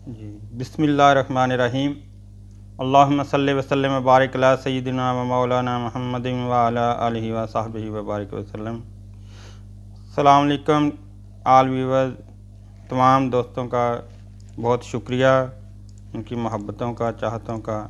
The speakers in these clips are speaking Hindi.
जी बिस्मिल्लाहिर्रहमानिर्रहीम। अल्लाहुम्मा सल्लि व सल्लिम व बारिक अला सय्यिदिना व मौलाना मुहम्मदिन व अला आलिहि व सहबिहि व बारिक वसल्लम। अस्सलाम वालेकुम आल व्यूअर्स, तमाम दोस्तों का बहुत शुक्रिया, उनकी मोहब्बतों का, चाहतों का,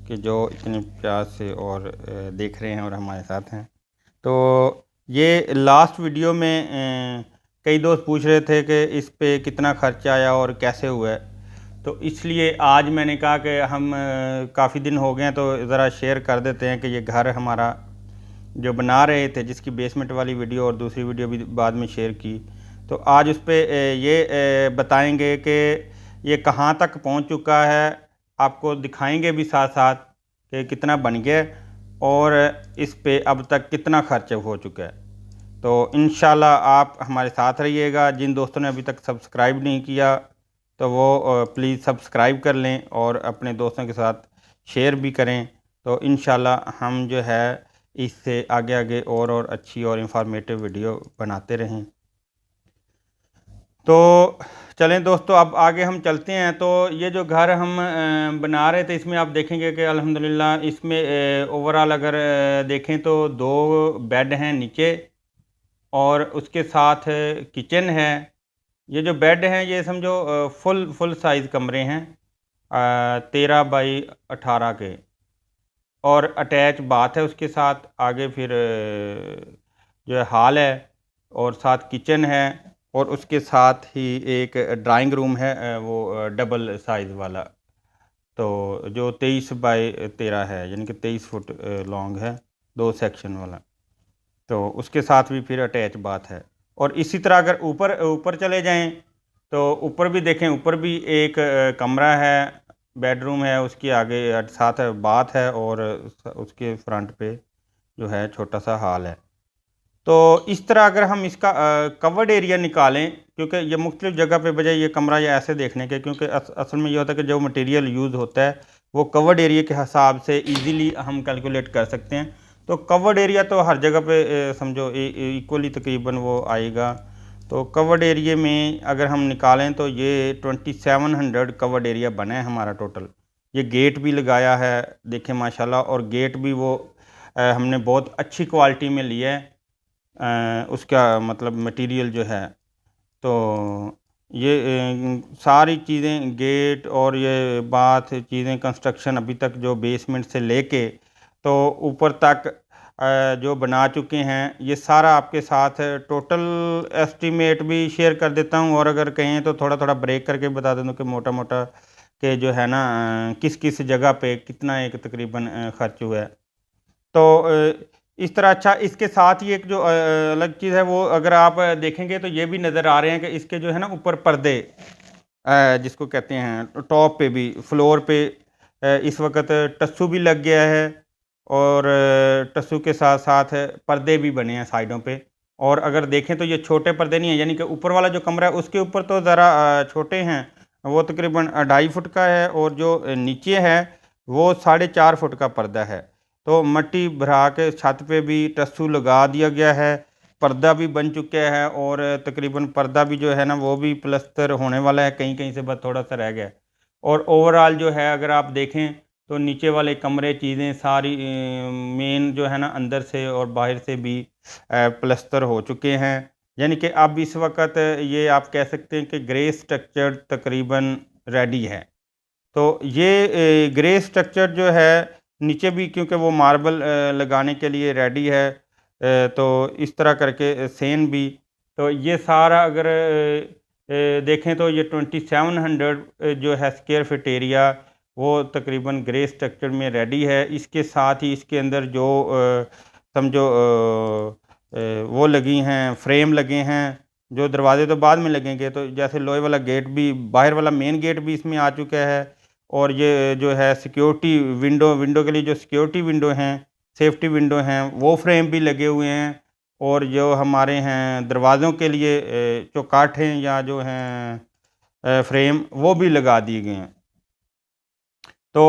कि जो इतने प्यार से और देख रहे हैं और हमारे साथ हैं। तो ये लास्ट वीडियो में कई दोस्त पूछ रहे थे कि इस पे कितना खर्चा आया और कैसे हुआ है, तो इसलिए आज मैंने कहा कि हम काफ़ी दिन हो गए हैं तो ज़रा शेयर कर देते हैं कि ये घर हमारा जो बना रहे थे, जिसकी बेसमेंट वाली वीडियो और दूसरी वीडियो भी बाद में शेयर की, तो आज उस पर ये बताएंगे कि ये कहाँ तक पहुँच चुका है। आपको दिखाएंगे भी साथ साथ कि कितना बन गया और इस पे अब तक कितना खर्च हो चुका है। तो इंशाल्लाह आप हमारे साथ रहिएगा। जिन दोस्तों ने अभी तक सब्सक्राइब नहीं किया तो वो प्लीज़ सब्सक्राइब कर लें और अपने दोस्तों के साथ शेयर भी करें। तो इंशाल्लाह हम जो है इससे आगे आगे और अच्छी और इन्फॉर्मेटिव वीडियो बनाते रहें। तो चलें दोस्तों, अब आगे हम चलते हैं। तो ये जो घर हम बना रहे थे, इसमें आप देखेंगे कि अल्हम्दुलिल्लाह इसमें ओवरऑल अगर देखें तो 2 बेड हैं नीचे और उसके साथ किचन है। ये जो बेड हैं ये समझो फुल साइज़ कमरे हैं, 13 बाई 18 के, और अटैच बाथ है उसके साथ। आगे फिर जो है हॉल है और साथ किचन है और उसके साथ ही एक ड्राइंग रूम है, वो डबल साइज़ वाला, तो जो 23 बाई 13 है, यानी कि 23 फुट लॉन्ग है, 2 सेक्शन वाला। तो उसके साथ भी फिर अटैच बाथ है। और इसी तरह अगर ऊपर ऊपर चले जाएं तो ऊपर भी देखें, ऊपर भी एक कमरा है, बेडरूम है, उसके आगे साथ बाथ है और उसके फ्रंट पे जो है छोटा सा हॉल है। तो इस तरह अगर हम इसका कवर्ड एरिया निकालें, क्योंकि ये मुख्तलिफ़ जगह पे बजाय ये कमरा या ऐसे देखने के, क्योंकि असल में ये होता है कि जो मटेरियल यूज़ होता है वो कवर्ड एरिया के हिसाब से इजीली हम कैलकुलेट कर सकते हैं। तो कवर्ड एरिया तो हर जगह पे समझो इक्वली तकरीबन वो आएगा। तो कवर्ड एरिया में अगर हम निकालें तो ये 2700 कवर्ड एरिया बना है हमारा टोटल। ये गेट भी लगाया है, देखें माशाल्लाह, और गेट भी वो हमने बहुत अच्छी क्वालिटी में लिया है। उसका मतलब मटेरियल जो है, तो ये सारी चीज़ें, गेट और ये बाथ चीज़ें, कंस्ट्रक्शन अभी तक जो बेसमेंट से लेके तो ऊपर तक जो बना चुके हैं, ये सारा आपके साथ टोटल एस्टीमेट भी शेयर कर देता हूँ। और अगर कहें तो थोड़ा थोड़ा ब्रेक करके बता देता हूँ कि मोटा मोटा कि जो है ना किस किस जगह पे कितना एक तकरीबन खर्च हुआ है। तो इस तरह। अच्छा, इसके साथ ही एक जो अलग चीज़ है वो अगर आप देखेंगे तो ये भी नज़र आ रहे हैं कि इसके जो है ना ऊपर पर्दे, जिसको कहते हैं, टॉप पे भी, फ्लोर पे इस वक्त टस्सू भी लग गया है और टस्सू के साथ साथ पर्दे भी बने हैं साइडों पे। और अगर देखें तो ये छोटे पर्दे नहीं हैं, यानी कि ऊपर वाला जो कमरा है उसके ऊपर तो ज़रा छोटे हैं, वो तकरीबन 2.5 फुट का है, और जो नीचे है वो 4.5 फुट का पर्दा है। तो मट्टी भरा के छत पे भी टस्सू लगा दिया गया है, पर्दा भी बन चुका है, और तकरीबन पर्दा भी जो है ना वो भी प्लस्तर होने वाला है, कहीं कहीं से बस थोड़ा सा रह गया है। और ओवरऑल जो है अगर आप देखें तो नीचे वाले कमरे, चीज़ें सारी मेन जो है ना अंदर से और बाहर से भी प्लस्तर हो चुके हैं। यानी कि अब इस वक्त ये आप कह सकते हैं कि ग्रे स्ट्रक्चर तकरीबन रेडी है। तो ये ग्रे स्ट्रक्चर जो है नीचे भी, क्योंकि वो मार्बल लगाने के लिए रेडी है, तो इस तरह करके सेन भी। तो ये सारा अगर देखें तो ये 2700 जो है स्क्वायर फिट एरिया, वो तकरीबन ग्रे स्ट्रक्चर में रेडी है। इसके साथ ही इसके अंदर जो समझो वो लगी हैं, फ्रेम लगे हैं, जो दरवाजे तो बाद में लगेंगे। तो जैसे लोहे वाला गेट भी, बाहर वाला मेन गेट भी इसमें आ चुका है, और ये जो है सिक्योरिटी विंडो, विंडो के लिए जो सिक्योरिटी विंडो हैं, सेफ्टी विंडो हैं, वो फ्रेम भी लगे हुए हैं। और जो हमारे हैं दरवाज़ों के लिए चौकाठें या जो हैं फ्रेम, वो भी लगा दिए गए हैं। तो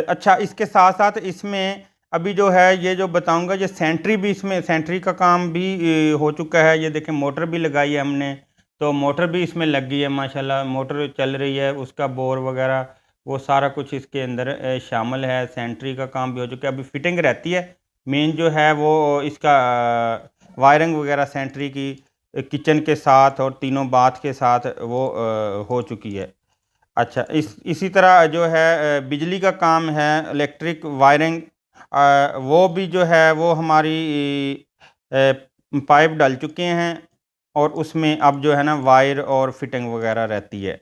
अच्छा, इसके साथ साथ इसमें अभी जो है ये जो बताऊंगा, ये सेंट्री भी, इसमें सेंट्री का काम भी हो चुका है। ये देखें मोटर भी लगाई है हमने, तो मोटर भी इसमें लग गई है माशाल्लाह, मोटर चल रही है, उसका बोर वगैरह वो सारा कुछ इसके अंदर शामिल है। सेंट्री का काम भी हो चुका है, अभी फिटिंग रहती है। मेन जो है वो इसका वायरिंग वगैरह सेंट्री की किचन के साथ और तीनों बाथ के साथ वो हो चुकी है। अच्छा, इसी तरह जो है बिजली का काम है, इलेक्ट्रिक वायरिंग, वो भी जो है वो हमारी अ, पाइप डल चुके हैं और उसमें अब जो है ना वायर और फिटिंग वगैरह रहती है।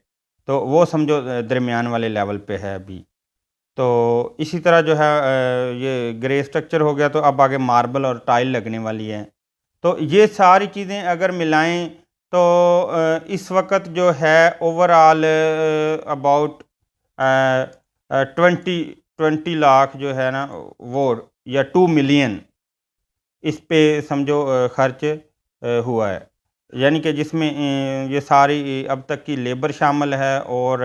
तो वो समझो दरमियान वाले लेवल पे है अभी। तो इसी तरह जो है ये ग्रे स्ट्रक्चर हो गया, तो अब आगे मार्बल और टाइल लगने वाली है। तो ये सारी चीज़ें अगर मिलाएं तो इस वक्त जो है ओवरऑल अबाउट 20 लाख जो है ना वो, या 2 मिलियन इस पे समझो खर्च हुआ है। यानी कि जिसमें ये सारी अब तक की लेबर शामिल है और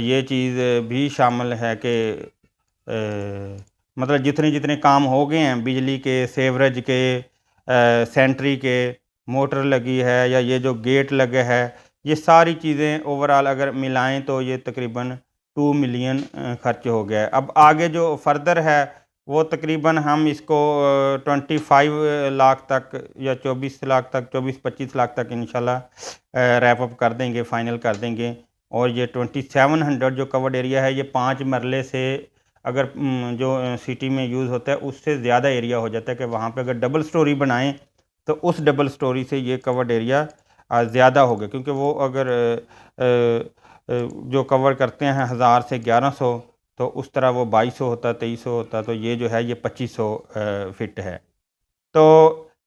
ये चीज़ भी शामिल है कि मतलब जितने जितने काम हो गए हैं बिजली के, सेवरेज के, सेंट्री के, मोटर लगी है या ये जो गेट लगे है, ये सारी चीज़ें ओवरऑल अगर मिलाएं तो ये तकरीबन 2 मिलियन खर्च हो गया है। अब आगे जो फर्दर है वो तकरीबन हम इसको 25 लाख तक या 24 लाख तक, 24-25 लाख तक इंशाल्लाह रैप अप कर देंगे, फाइनल कर देंगे। और ये 2700 जो कवर्ड एरिया है, ये 5 मरले से अगर जो सिटी में यूज़ होता है उससे ज़्यादा एरिया हो जाता है कि वहाँ पे अगर डबल स्टोरी बनाएं तो उस डबल स्टोरी से ये कवर्ड एरिया ज़्यादा होगा, क्योंकि वो अगर जो कवर करते हैं 1000 से 1100, तो उस तरह वो 2200 होता, 2300 होता, तो ये जो है ये 2500 फिट है। तो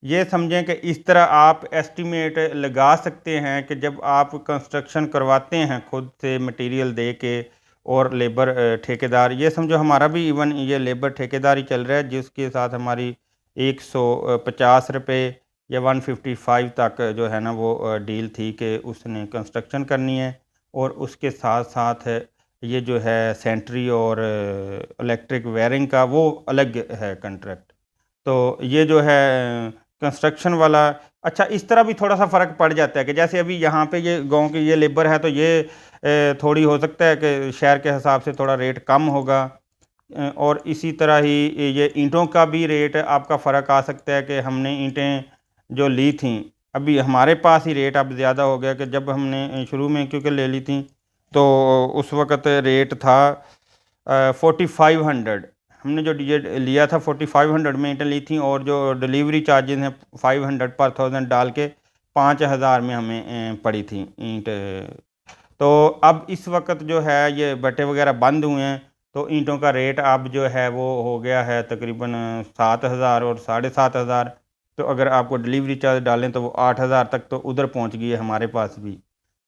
ये समझें कि इस तरह आप एस्टिमेट लगा सकते हैं कि जब आप कंस्ट्रक्शन करवाते हैं खुद से मटेरियल दे के और लेबर ठेकेदार, ये समझो हमारा भी इवन ये लेबर ठेकेदार ही चल रहा है, जिसके साथ हमारी 150 रुपये या 155 तक जो है ना वो डील थी कि उसने कंस्ट्रक्शन करनी है, और उसके साथ साथ ये जो है सेंट्री और इलेक्ट्रिक वायरिंग का वो अलग है कंट्रैक्ट। तो ये जो है कंस्ट्रक्शन वाला, अच्छा इस तरह भी थोड़ा सा फ़र्क पड़ जाता है कि जैसे अभी यहाँ पे ये गांव की ये लेबर है, तो ये थोड़ी हो सकता है कि शहर के हिसाब से थोड़ा रेट कम होगा। और इसी तरह ही ये ईंटों का भी रेट आपका फ़र्क आ सकता है कि हमने ईंटें जो ली थी, अभी हमारे पास ही रेट अब ज़्यादा हो गया कि जब हमने शुरू में क्योंकि ले ली थी तो उस वक़्त रेट था 4500। हमने जो डीजे लिया था 4500 में ईंटें ली थी, और जो डिलीवरी चार्जेस हैं 500 पर 1000 डाल के 5000 में हमें पड़ी थी ईंट। तो अब इस वक्त जो है ये भट्टे वगैरह बंद हुए हैं, तो ईंटों का रेट अब जो है वो हो गया है तकरीबन 7000 और 7500। तो अगर आपको डिलीवरी चार्ज डालें तो वो 8000 तक तो उधर पहुंच गई है हमारे पास भी।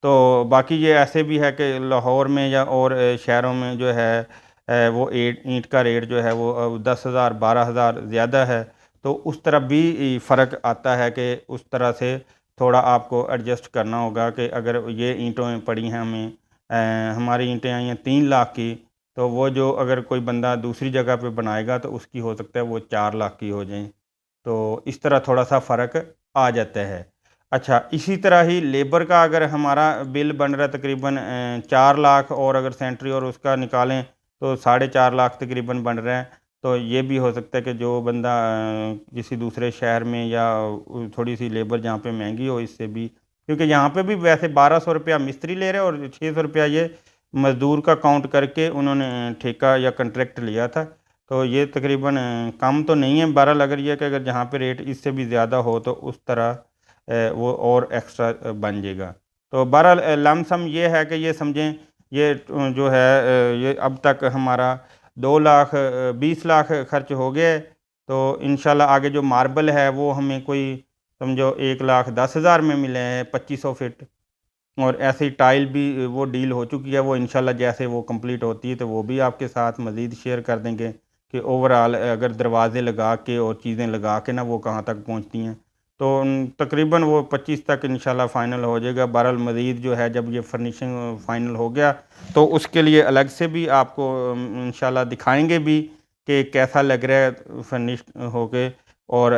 तो बाकी ये ऐसे भी है कि लाहौर में या और शहरों में जो है वो ईंट का रेट जो है वो 10,000 12,000 ज़्यादा है। तो उस तरफ भी फ़र्क आता है कि उस तरह से थोड़ा आपको एडजस्ट करना होगा कि अगर ये ईंटें पड़ी हैं हमें, हमारी ईंटें आई हैं 3 लाख की, तो वो जो अगर कोई बंदा दूसरी जगह पे बनाएगा तो उसकी हो सकता है वो 4 लाख की हो जाए। तो इस तरह थोड़ा-सा फ़र्क आ जाता है। अच्छा, इसी तरह ही लेबर का अगर हमारा बिल बन रहा है तकरीबन 4 लाख, और अगर सेंट्री और उसका निकालें तो 4.5 लाख तकरीबन बन रहा है। तो ये भी हो सकता है कि जो बंदा किसी दूसरे शहर में या थोड़ी-सी लेबर जहाँ पे महँगी हो इससे भी, क्योंकि यहाँ पे भी वैसे 1200 रुपया मिस्त्री ले रहे हैं और 600 रुपया ये मज़दूर का काउंट करके उन्होंने ठेका या कॉन्ट्रैक्ट लिया था। तो ये तकरीबन कम तो नहीं है, बहरहाल अगर ये कि अगर जहाँ पे रेट इससे भी ज़्यादा हो तो उस तरह वो और एक्स्ट्रा बन जाएगा। तो बहरहाल लमसम ये है कि ये समझें ये जो है ये अब तक हमारा 2 लाख 20 लाख खर्च हो गया है। तो इंशाल्लाह आगे जो मार्बल है वो हमें कोई समझो 1,10,000 में मिले हैं 2500 फिट, और ऐसे ही टाइल भी वो डील हो चुकी है। वो इंशाल्लाह जैसे वो कंप्लीट होती है तो वो भी आपके साथ मज़ीद शेयर कर देंगे कि ओवरऑल अगर दरवाज़े लगा के और चीज़ें लगा के ना वो कहाँ तक पहुँचती हैं। तो तकरीबन वो 25 तक इंशाल्लाह फ़ाइनल हो जाएगा। बहरहाल मज़ीद जो है जब ये फर्निशिंग फ़ाइनल हो गया तो उसके लिए अलग से भी आपको इंशाल्लाह दिखाएँगे भी कि कैसा लग रहा है फर्निश होके, और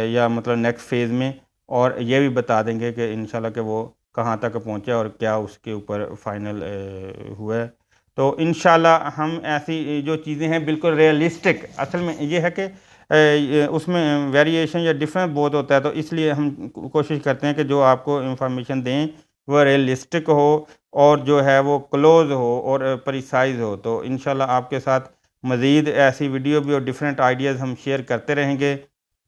या मतलब नेक्स्ट फ़ेज़ में। और ये भी बता देंगे कि इंशाल्लाह कि वो कहाँ तक पहुँचा और क्या उसके ऊपर फ़ाइनल हुआ है। तो इंशाल्लाह हम ऐसी जो चीज़ें हैं बिल्कुल रियलिस्टिक, असल में ये है कि उसमें वेरिएशन या डिफरेंस बहुत होता है, तो इसलिए हम कोशिश करते हैं कि जो आपको इंफॉर्मेशन दें वह रियलिस्टिक हो और जो है वो क्लोज़ हो और प्रिसाइज़ हो। तो इंशाल्लाह आपके साथ मज़ीद ऐसी वीडियो भी और डिफरेंट आइडियाज़ हम शेयर करते रहेंगे।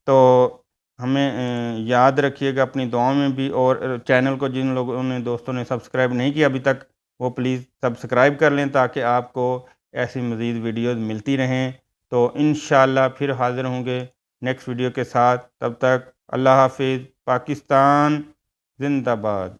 तो हमें याद रखिएगा अपनी दुआओं में भी, और चैनल को जिन लोगों ने दोस्तों ने सब्सक्राइब नहीं किया अभी तक, वो प्लीज़ सब्सक्राइब कर लें ताकि आपको ऐसी मज़ीद वीडियोज़ मिलती रहें। तो इंशाल्लाह फिर हाज़िर होंगे नेक्स्ट वीडियो के साथ। तब तक अल्लाह हाफ़िज़। पाकिस्तान ज़िंदाबाद।